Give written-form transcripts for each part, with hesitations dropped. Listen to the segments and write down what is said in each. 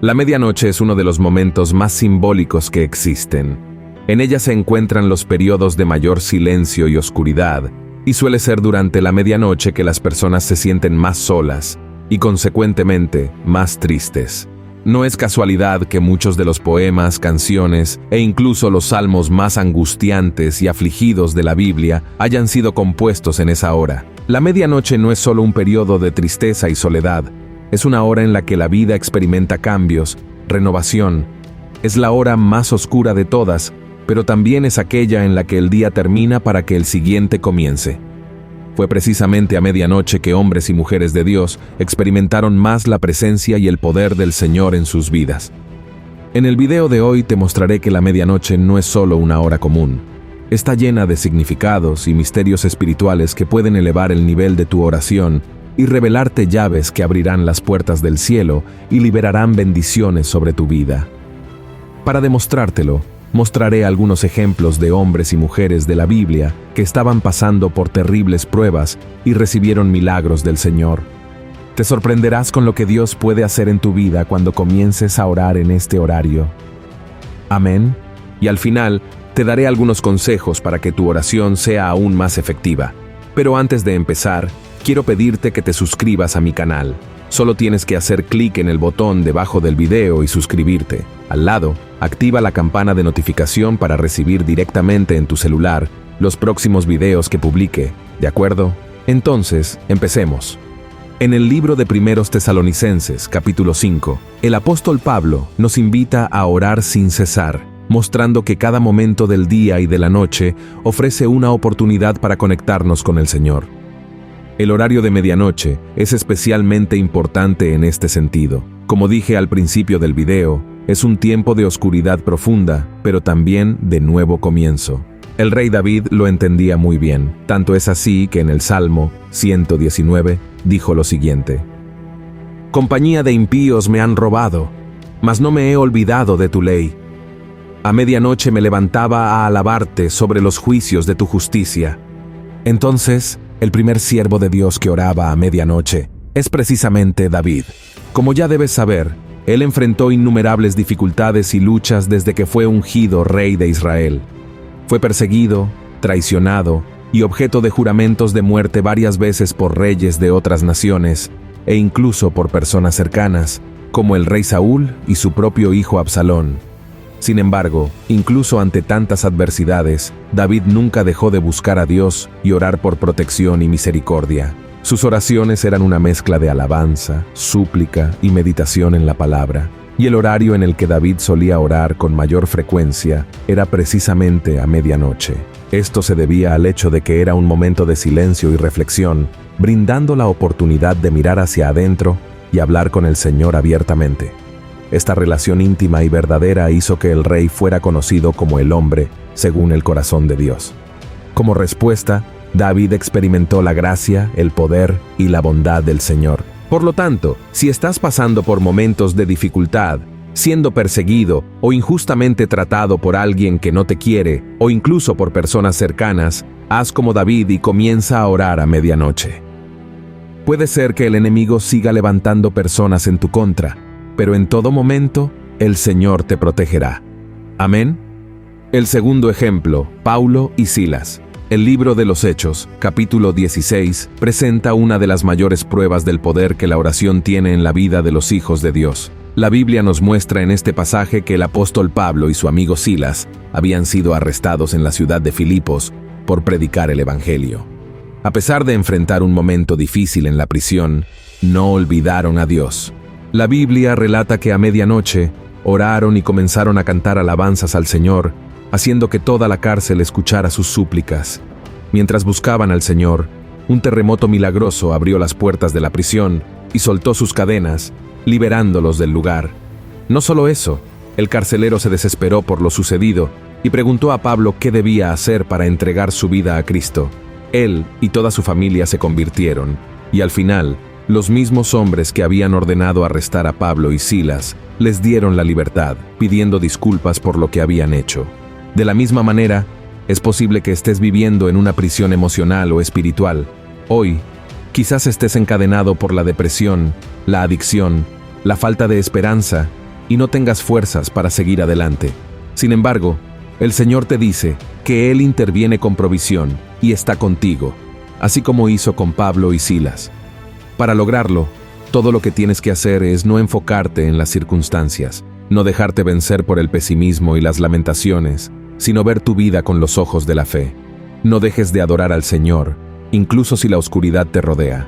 La medianoche es uno de los momentos más simbólicos que existen. En ella se encuentran los periodos de mayor silencio y oscuridad, y suele ser durante la medianoche que las personas se sienten más solas y, consecuentemente, más tristes. No es casualidad que muchos de los poemas, canciones e incluso los salmos más angustiantes y afligidos de la Biblia hayan sido compuestos en esa hora. La medianoche no es solo un periodo de tristeza y soledad, es una hora en la que la vida experimenta cambios, renovación. Es la hora más oscura de todas, pero también es aquella en la que el día termina para que el siguiente comience. Fue precisamente a medianoche que hombres y mujeres de Dios experimentaron más la presencia y el poder del Señor en sus vidas. En el video de hoy te mostraré que la medianoche no es solo una hora común. Está llena de significados y misterios espirituales que pueden elevar el nivel de tu oración y revelarte llaves que abrirán las puertas del cielo y liberarán bendiciones sobre tu vida. Para demostrártelo, mostraré algunos ejemplos de hombres y mujeres de la Biblia que estaban pasando por terribles pruebas y recibieron milagros del Señor. Te sorprenderás con lo que Dios puede hacer en tu vida cuando comiences a orar en este horario. Amén. Y al final, te daré algunos consejos para que tu oración sea aún más efectiva. Pero antes de empezar, quiero pedirte que te suscribas a mi canal. Solo tienes que hacer clic en el botón debajo del video y suscribirte. Al lado, activa la campana de notificación para recibir directamente en tu celular los próximos videos que publique, ¿de acuerdo? Entonces, empecemos. En el libro de 1 Tesalonicenses, capítulo 5, el apóstol Pablo nos invita a orar sin cesar, mostrando que cada momento del día y de la noche ofrece una oportunidad para conectarnos con el Señor. El horario de medianoche es especialmente importante en este sentido. Como dije al principio del video, es un tiempo de oscuridad profunda, pero también de nuevo comienzo. El rey David lo entendía muy bien, tanto es así que en el Salmo 119 dijo lo siguiente: «Compañía de impíos me han robado, mas no me he olvidado de tu ley. A medianoche me levantaba a alabarte sobre los juicios de tu justicia». Entonces, el primer siervo de Dios que oraba a medianoche es precisamente David. Como ya debes saber, él enfrentó innumerables dificultades y luchas desde que fue ungido rey de Israel. Fue perseguido, traicionado y objeto de juramentos de muerte varias veces por reyes de otras naciones e incluso por personas cercanas, como el rey Saúl y su propio hijo Absalón. Sin embargo, incluso ante tantas adversidades, David nunca dejó de buscar a Dios y orar por protección y misericordia. Sus oraciones eran una mezcla de alabanza, súplica y meditación en la palabra. Y el horario en el que David solía orar con mayor frecuencia era precisamente a medianoche. Esto se debía al hecho de que era un momento de silencio y reflexión, brindando la oportunidad de mirar hacia adentro y hablar con el Señor abiertamente. Esta relación íntima y verdadera hizo que el rey fuera conocido como el hombre según el corazón de Dios. Como respuesta, David experimentó la gracia, el poder y la bondad del Señor. Por lo tanto, si estás pasando por momentos de dificultad, siendo perseguido o injustamente tratado por alguien que no te quiere, o incluso por personas cercanas, haz como David y comienza a orar a medianoche. Puede ser que el enemigo siga levantando personas en tu contra, pero en todo momento, el Señor te protegerá. Amén. El segundo ejemplo, Paulo y Silas. El libro de los Hechos, capítulo 16, presenta una de las mayores pruebas del poder que la oración tiene en la vida de los hijos de Dios. La Biblia nos muestra en este pasaje que el apóstol Pablo y su amigo Silas habían sido arrestados en la ciudad de Filipos por predicar el Evangelio. A pesar de enfrentar un momento difícil en la prisión, no olvidaron a Dios. La Biblia relata que a medianoche oraron y comenzaron a cantar alabanzas al Señor, haciendo que toda la cárcel escuchara sus súplicas. Mientras buscaban al Señor, un terremoto milagroso abrió las puertas de la prisión y soltó sus cadenas, liberándolos del lugar. No solo eso, el carcelero se desesperó por lo sucedido y preguntó a Pablo qué debía hacer para entregar su vida a Cristo. Él y toda su familia se convirtieron, y al final, los mismos hombres que habían ordenado arrestar a Pablo y Silas les dieron la libertad, pidiendo disculpas por lo que habían hecho. De la misma manera, es posible que estés viviendo en una prisión emocional o espiritual. Hoy, quizás estés encadenado por la depresión, la adicción, la falta de esperanza y no tengas fuerzas para seguir adelante. Sin embargo, el Señor te dice que Él interviene con provisión y está contigo, así como hizo con Pablo y Silas. Para lograrlo, todo lo que tienes que hacer es no enfocarte en las circunstancias, no dejarte vencer por el pesimismo y las lamentaciones, sino ver tu vida con los ojos de la fe. No dejes de adorar al Señor, incluso si la oscuridad te rodea.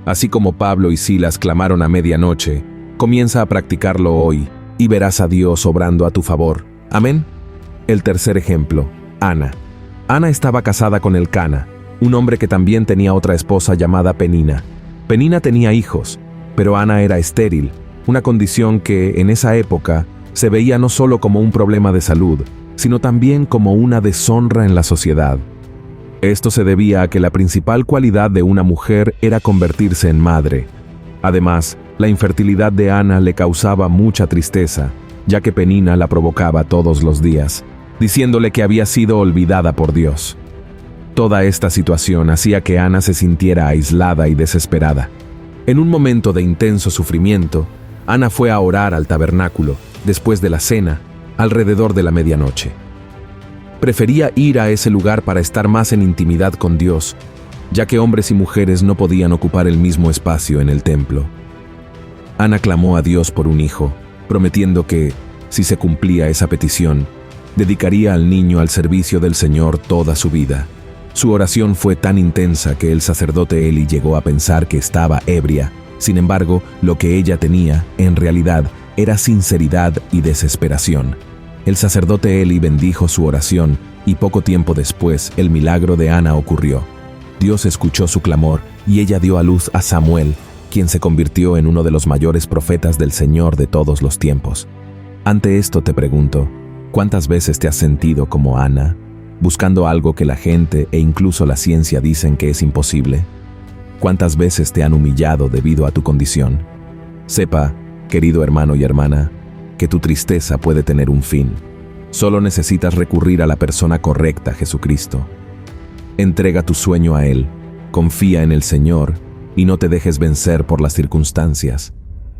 Así como Pablo y Silas clamaron a medianoche, comienza a practicarlo hoy y verás a Dios obrando a tu favor. Amén. El tercer ejemplo, Ana. Ana estaba casada con Elcana, un hombre que también tenía otra esposa llamada Penina. Penina tenía hijos, pero Ana era estéril, una condición que, en esa época, se veía no solo como un problema de salud, sino también como una deshonra en la sociedad. Esto se debía a que la principal cualidad de una mujer era convertirse en madre. Además, la infertilidad de Ana le causaba mucha tristeza, ya que Penina la provocaba todos los días, diciéndole que había sido olvidada por Dios. Toda esta situación hacía que Ana se sintiera aislada y desesperada. En un momento de intenso sufrimiento, Ana fue a orar al tabernáculo, después de la cena, alrededor de la medianoche. Prefería ir a ese lugar para estar más en intimidad con Dios, ya que hombres y mujeres no podían ocupar el mismo espacio en el templo. Ana clamó a Dios por un hijo, prometiendo que, si se cumplía esa petición, dedicaría al niño al servicio del Señor toda su vida. Su oración fue tan intensa que el sacerdote Eli llegó a pensar que estaba ebria. Sin embargo, lo que ella tenía, en realidad, era sinceridad y desesperación. El sacerdote Eli bendijo su oración y poco tiempo después el milagro de Ana ocurrió. Dios escuchó su clamor y ella dio a luz a Samuel, quien se convirtió en uno de los mayores profetas del Señor de todos los tiempos. Ante esto te pregunto, ¿cuántas veces te has sentido como Ana, buscando algo que la gente e incluso la ciencia dicen que es imposible? ¿Cuántas veces te han humillado debido a tu condición? Sepa, querido hermano y hermana, que tu tristeza puede tener un fin. Solo necesitas recurrir a la persona correcta, Jesucristo. Entrega tu sueño a Él, confía en el Señor y no te dejes vencer por las circunstancias.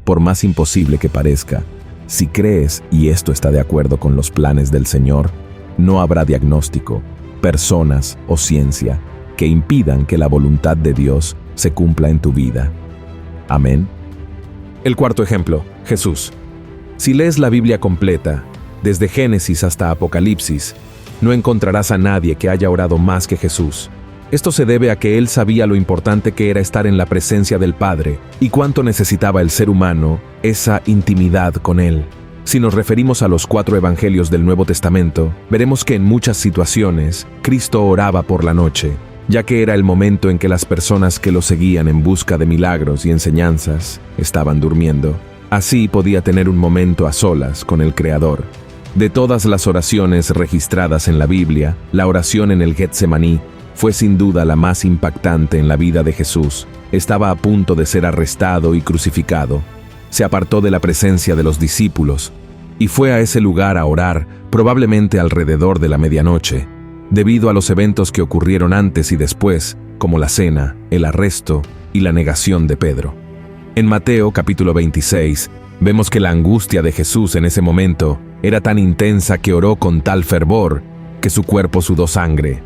Por más imposible que parezca, si crees y esto está de acuerdo con los planes del Señor, no habrá diagnóstico, personas o ciencia que impidan que la voluntad de Dios se cumpla en tu vida. Amén. El cuarto ejemplo, Jesús. Si lees la Biblia completa, desde Génesis hasta Apocalipsis, no encontrarás a nadie que haya orado más que Jesús. Esto se debe a que Él sabía lo importante que era estar en la presencia del Padre y cuánto necesitaba el ser humano esa intimidad con Él. Si nos referimos a los 4 evangelios del Nuevo Testamento, veremos que en muchas situaciones, Cristo oraba por la noche, ya que era el momento en que las personas que lo seguían en busca de milagros y enseñanzas estaban durmiendo. Así podía tener un momento a solas con el Creador. De todas las oraciones registradas en la Biblia, la oración en el Getsemaní fue sin duda la más impactante en la vida de Jesús. Estaba a punto de ser arrestado y crucificado. Se apartó de la presencia de los discípulos y fue a ese lugar a orar, probablemente alrededor de la medianoche, debido a los eventos que ocurrieron antes y después, como la cena, el arresto y la negación de Pedro. En Mateo capítulo 26, vemos que la angustia de Jesús en ese momento era tan intensa que oró con tal fervor que su cuerpo sudó sangre.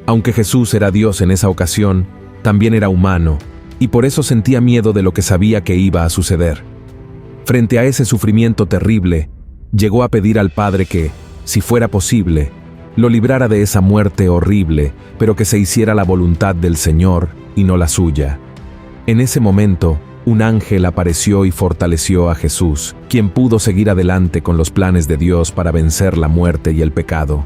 Aunque Jesús era Dios en esa ocasión, también era humano, y por eso sentía miedo de lo que sabía que iba a suceder. Frente a ese sufrimiento terrible, llegó a pedir al Padre que, si fuera posible, lo librara de esa muerte horrible, pero que se hiciera la voluntad del Señor y no la suya. En ese momento, un ángel apareció y fortaleció a Jesús, quien pudo seguir adelante con los planes de Dios para vencer la muerte y el pecado.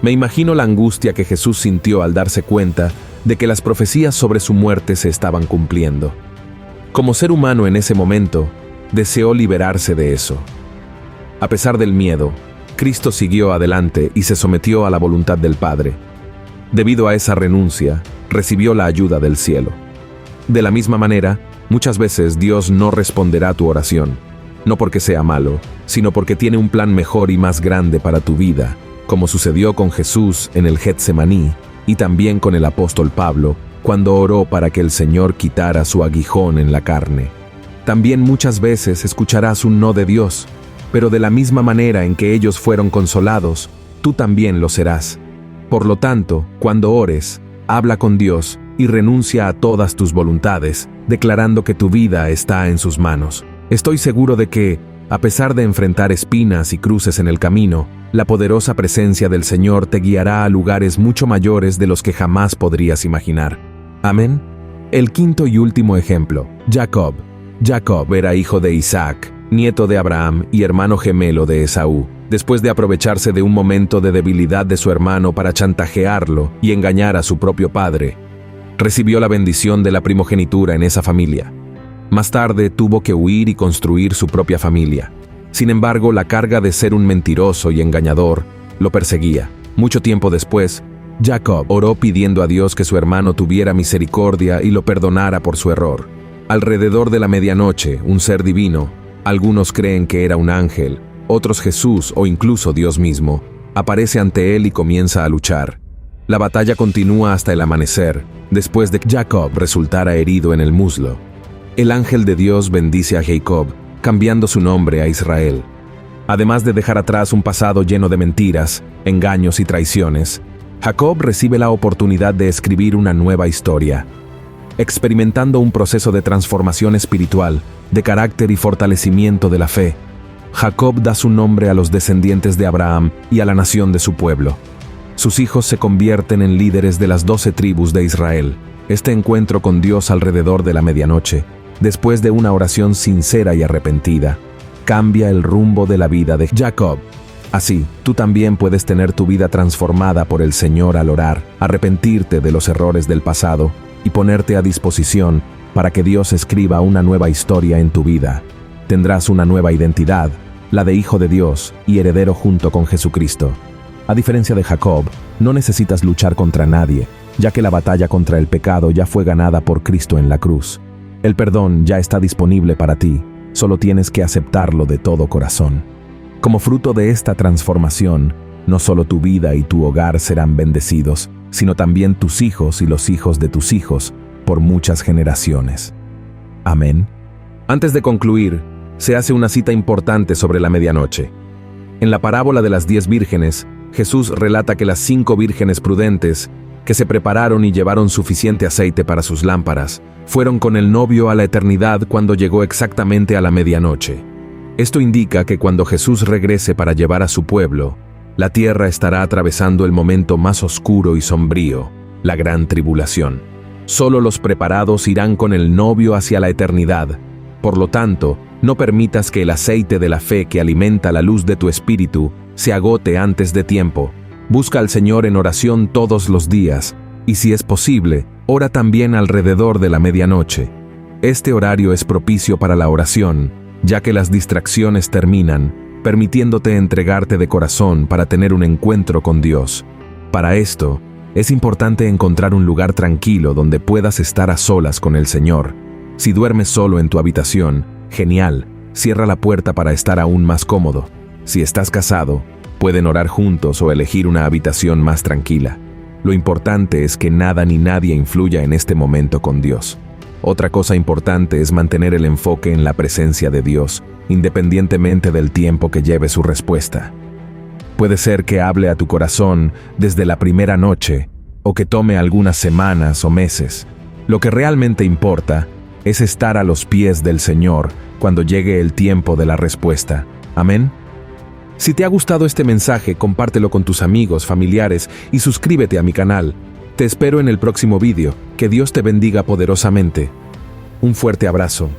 Me imagino la angustia que Jesús sintió al darse cuenta de que las profecías sobre su muerte se estaban cumpliendo. Como ser humano en ese momento, deseó liberarse de eso. A pesar del miedo, Cristo siguió adelante y se sometió a la voluntad del Padre. Debido a esa renuncia, recibió la ayuda del cielo. De la misma manera, muchas veces Dios no responderá a tu oración, no porque sea malo, sino porque tiene un plan mejor y más grande para tu vida, como sucedió con Jesús en el Getsemaní y también con el apóstol Pablo, cuando oró para que el Señor quitara su aguijón en la carne. También muchas veces escucharás un no de Dios, pero de la misma manera en que ellos fueron consolados, tú también lo serás. Por lo tanto, cuando ores, habla con Dios y renuncia a todas tus voluntades, declarando que tu vida está en sus manos. Estoy seguro de que, a pesar de enfrentar espinas y cruces en el camino, la poderosa presencia del Señor te guiará a lugares mucho mayores de los que jamás podrías imaginar. Amén. El quinto y último ejemplo, Jacob. Jacob era hijo de Isaac, nieto de Abraham y hermano gemelo de Esaú. Después de aprovecharse de un momento de debilidad de su hermano para chantajearlo y engañar a su propio padre, recibió la bendición de la primogenitura en esa familia. Más tarde tuvo que huir y construir su propia familia. Sin embargo, la carga de ser un mentiroso y engañador lo perseguía. Mucho tiempo después, Jacob oró pidiendo a Dios que su hermano tuviera misericordia y lo perdonara por su error. Alrededor de la medianoche, un ser divino, algunos creen que era un ángel, otros Jesús o incluso Dios mismo, aparece ante él y comienza a luchar. La batalla continúa hasta el amanecer, después de que Jacob resultara herido en el muslo. El ángel de Dios bendice a Jacob, cambiando su nombre a Israel. Además de dejar atrás un pasado lleno de mentiras, engaños y traiciones, Jacob recibe la oportunidad de escribir una nueva historia, experimentando un proceso de transformación espiritual, de carácter y fortalecimiento de la fe. Jacob da su nombre a los descendientes de Abraham y a la nación de su pueblo. Sus hijos se convierten en líderes de las 12 tribus de Israel. Este encuentro con Dios alrededor de la medianoche, después de una oración sincera y arrepentida, cambia el rumbo de la vida de Jacob. Así, tú también puedes tener tu vida transformada por el Señor al orar, arrepentirte de los errores del pasado y ponerte a disposición para que Dios escriba una nueva historia en tu vida. Tendrás una nueva identidad, la de hijo de Dios y heredero junto con Jesucristo. A diferencia de Jacob, no necesitas luchar contra nadie, ya que la batalla contra el pecado ya fue ganada por Cristo en la cruz. El perdón ya está disponible para ti, solo tienes que aceptarlo de todo corazón. Como fruto de esta transformación, no solo tu vida y tu hogar serán bendecidos, sino también tus hijos y los hijos de tus hijos por muchas generaciones. Amén. Antes de concluir, se hace una cita importante sobre la medianoche. En la parábola de las 10 vírgenes, Jesús relata que las 5 vírgenes prudentes, que se prepararon y llevaron suficiente aceite para sus lámparas, fueron con el novio a la eternidad cuando llegó exactamente a la medianoche. Esto indica que cuando Jesús regrese para llevar a su pueblo, la tierra estará atravesando el momento más oscuro y sombrío, la gran tribulación. Solo los preparados irán con el novio hacia la eternidad. Por lo tanto, no permitas que el aceite de la fe que alimenta la luz de tu espíritu se agote antes de tiempo. Busca al Señor en oración todos los días, y si es posible, ora también alrededor de la medianoche. Este horario es propicio para la oración, ya que las distracciones terminan, permitiéndote entregarte de corazón para tener un encuentro con Dios. Para esto, es importante encontrar un lugar tranquilo donde puedas estar a solas con el Señor. Si duermes solo en tu habitación, genial, cierra la puerta para estar aún más cómodo. Si estás casado, pueden orar juntos o elegir una habitación más tranquila. Lo importante es que nada ni nadie influya en este momento con Dios. Otra cosa importante es mantener el enfoque en la presencia de Dios, independientemente del tiempo que lleve su respuesta. Puede ser que hable a tu corazón desde la primera noche, o que tome algunas semanas o meses. Lo que realmente importa es estar a los pies del Señor cuando llegue el tiempo de la respuesta. Amén. Si te ha gustado este mensaje, compártelo con tus amigos, familiares y suscríbete a mi canal. Te espero en el próximo vídeo. Que Dios te bendiga poderosamente. Un fuerte abrazo.